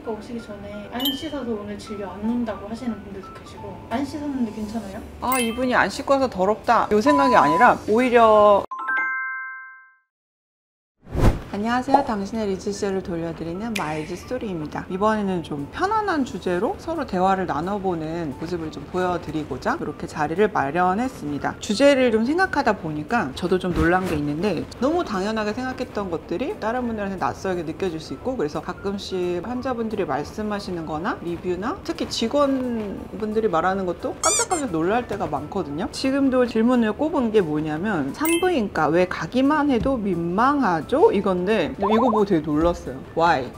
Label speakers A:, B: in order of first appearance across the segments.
A: 산부인과 오시기 전에 안 씻어서 오늘 진료 안 온다고 하시는 분들도 계시고, 안 씻었는데 괜찮아요?
B: 아, 이분이 안 씻고 와서 더럽다 이 생각이 아니라 오히려 안녕하세요. 당신의 리즈셀을 돌려드리는 마이즈 스토리입니다. 이번에는 좀 편안한 주제로 서로 대화를 나눠보는 모습을 좀 보여드리고자 이렇게 자리를 마련했습니다. 주제를 좀 생각하다 보니까 저도 좀 놀란 게 있는데, 너무 당연하게 생각했던 것들이 다른 분들한테 낯설게 느껴질 수 있고, 그래서 가끔씩 환자분들이 말씀하시는 거나 리뷰나 특히 직원분들이 말하는 것도 깜짝깜짝 놀랄 때가 많거든요. 지금도 질문을 꼽은 게 뭐냐면, 산부인과 왜 가기만 해도 민망하죠? 이건데 이거 보고 되게 놀랐어요. Why?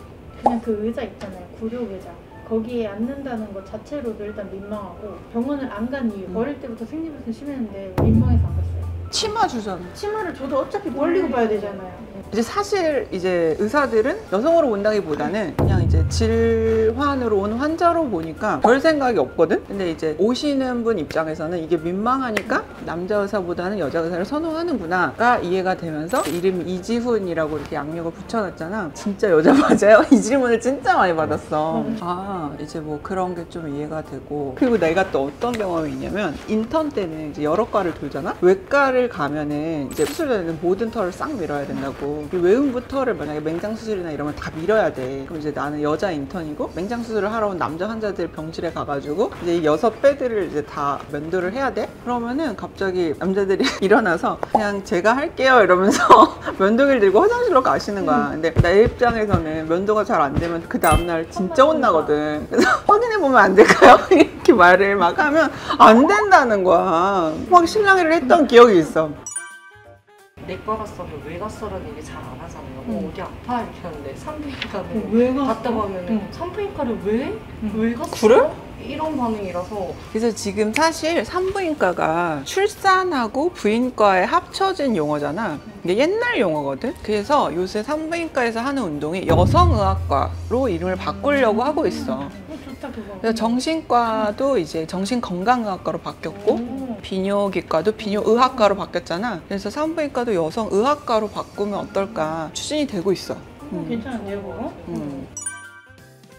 A: 그냥 그 의자 있잖아요, 구룡 의자. 거기에 앉는다는 것 자체로도 일단 민망하고, 병원을 안 간 이유, 어릴 때부터 생리불순 심했는데 민망해서 안 갔어요.
B: 치마 주잖아.
A: 치마를 저도 어차피 벌리고 봐야 되잖아요.
B: 이제 사실 이제 의사들은 여성으로 온다기보다는 그냥 이제 질환으로 온 환자로 보니까 별 생각이 없거든. 근데 이제 오시는 분 입장에서는 이게 민망하니까 남자 의사보다는 여자 의사를 선호하는구나가 이해가 되면서 이름이 이지훈이라고 이렇게 양력을 붙여놨잖아. 진짜 여자 맞아요? 이 질문을 진짜 많이 받았어. 아, 이제 뭐 그런 게 좀 이해가 되고, 그리고 내가 또 어떤 경험이 있냐면, 인턴 때는 이제 여러 과를 돌잖아. 외과를 가면은 이제 수술되는 모든 털을 싹 밀어야 된다고. 외음부 털을 만약에 맹장 수술이나 이러면 다 밀어야 돼. 그럼 이제 나는 여자 인턴이고 맹장 수술을 하러 온 남자 환자들 병실에 가가지고 이제 이 6배들을 이제 다 면도를 해야 돼. 그러면은 갑자기 남자들이 일어나서 그냥 제가 할게요 이러면서 면도기를 들고 화장실로 가시는 거야. 근데 내 입장에서는 면도가 잘 안 되면 그 다음날 진짜 혼나거든. 그래서 확인해보면 안 될까요? 이렇게 말을 막 하면 안 된다는 거야. 막 실랑이를 했던 기억이 있어.
C: 내과 갔어요, 왜 갔어라는 얘기 잘 안 하잖아요. 어디 아파? 이렇게 하는데 산부인과는
A: 왜 갔어?
C: 갔다 가면 산부인과를 왜 갔어?
B: 그래?
C: 이런 반응이라서.
B: 그래서 지금 사실 산부인과가 출산하고 부인과에 합쳐진 용어잖아. 이게 옛날 용어거든. 그래서 요새 산부인과에서 하는 운동이 여성의학과로 이름을 바꾸려고 하고 있어.
A: 좋다 그거.
B: 그래서 정신과도 이제 정신건강의학과로 바뀌었고, 비뇨기과도 비뇨의학과로 바뀌었잖아. 그래서 산부인과도 여성의학과로 바꾸면 어떨까 추진이 되고 있어.
A: 괜찮은데요 그거?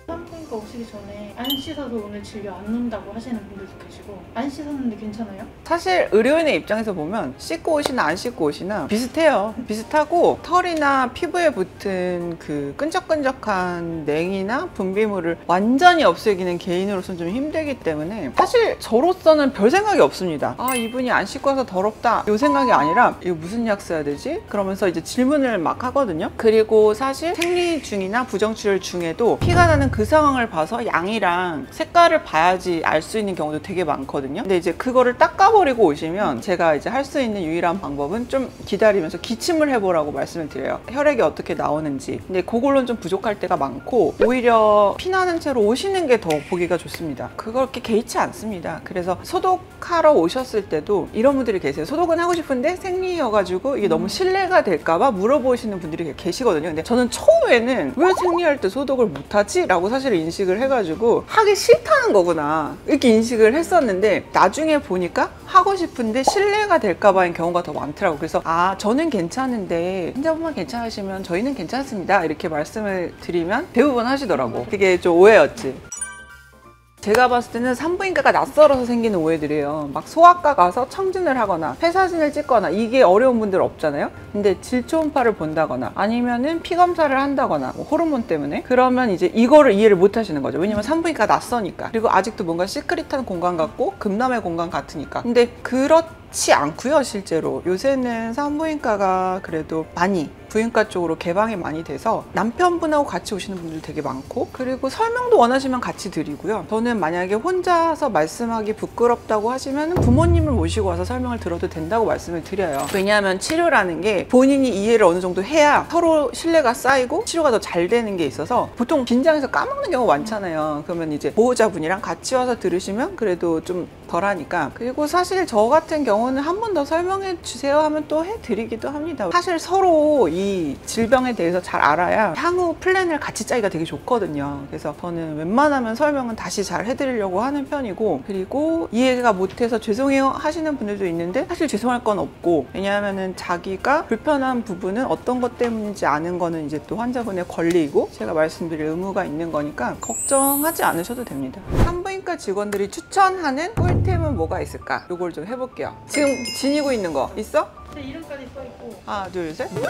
A: 산부인과 오시기 전에 안 씻어서 오늘 진료 안 온다고 하시는 분들도 계시고, 안 씻었는데 괜찮아요?
B: 사실 의료인의 입장에서 보면 씻고 오시나 안 씻고 오시나 비슷해요. 비슷하고, 털이나 피부에 붙은 그 끈적끈적한 냉이나 분비물을 완전히 없애기는 개인으로서는 좀 힘들기 때문에 사실 저로서는 별 생각이 없습니다. 아, 이분이 안 씻고 와서 더럽다 이 생각이 아니라, 이거 무슨 약 써야 되지? 그러면서 이제 질문을 막 하거든요. 그리고 사실 생리 중이나 부정출혈 중에도 피가 나는 그 상황을 봐서 양이랑 색깔을 봐야지 알 수 있는 경우도 되게 많거든요. 근데 이제 그거를 닦아버리고 오시면 제가 이제 할 수 있는 유일한 방법은 좀 기다리면서 기침을 해보라고 말씀을 드려요. 혈액이 어떻게 나오는지. 근데 그걸로는 좀 부족할 때가 많고, 오히려 피나는 채로 오시는 게 더 보기가 좋습니다. 그렇게 개의치 않습니다. 그래서 소독하러 오셨을 때도 이런 분들이 계세요. 소독은 하고 싶은데 생리여가지고 이게 너무 실례가 될까봐 물어보시는 분들이 계시거든요. 근데 저는 처음에는 왜 생리할 때 소독을 못하지? 라고 사실 인식을 해가지고 하기 싫다는 거구나 이렇게 인식을 했었는데, 나중에 보니까 하고 싶은데 실례가 될까봐인 경우가 더 많더라고요. 그래서 아, 저는 괜찮은데 환자분만 괜찮으시면 저희는 괜찮습니다 이렇게 말씀을 드리면 대부분 하시더라고. 그게 좀 오해였지. 제가 봤을 때는 산부인과가 낯설어서 생기는 오해들이에요. 막 소아과 가서 청진을 하거나 폐사진을 찍거나 이게 어려운 분들 없잖아요. 근데 질초음파를 본다거나 아니면은 피검사를 한다거나 뭐 호르몬 때문에, 그러면 이제 이거를 이해를 못 하시는 거죠. 왜냐면 산부인과가 낯서니까. 그리고 아직도 뭔가 시크릿한 공간 같고 금남의 공간 같으니까. 근데 그렇지 않고요. 실제로 요새는 산부인과가 그래도 많이 부인과 쪽으로 개방이 많이 돼서 남편분하고 같이 오시는 분들 되게 많고, 그리고 설명도 원하시면 같이 드리고요. 저는 만약에 혼자서 말씀하기 부끄럽다고 하시면 부모님을 모시고 와서 설명을 들어도 된다고 말씀을 드려요. 왜냐하면 치료라는 게 본인이 이해를 어느 정도 해야 서로 신뢰가 쌓이고 치료가 더 잘 되는 게 있어서, 보통 긴장해서 까먹는 경우가 많잖아요. 그러면 이제 보호자분이랑 같이 와서 들으시면 그래도 좀 덜하니까. 그리고 사실 저 같은 경우는 한 번 더 설명해 주세요 하면 또 해드리기도 합니다. 사실 서로 이 질병에 대해서 잘 알아야 향후 플랜을 같이 짜기가 되게 좋거든요. 그래서 저는 웬만하면 설명은 다시 잘 해드리려고 하는 편이고, 그리고 이해가 못해서 죄송해요 하시는 분들도 있는데 사실 죄송할 건 없고, 왜냐하면은 자기가 불편한 부분은 어떤 것 때문인지 아는 거는 이제 또 환자분의 권리이고 제가 말씀드릴 의무가 있는 거니까 걱정하지 않으셔도 됩니다. 산부인과 직원들이 추천하는 꿀템은 뭐가 있을까? 이걸 좀 해볼게요. 지금 지니고 있는 거 있어?
A: 제 이름까지 써있고
B: 하나, 둘, 셋. 누구?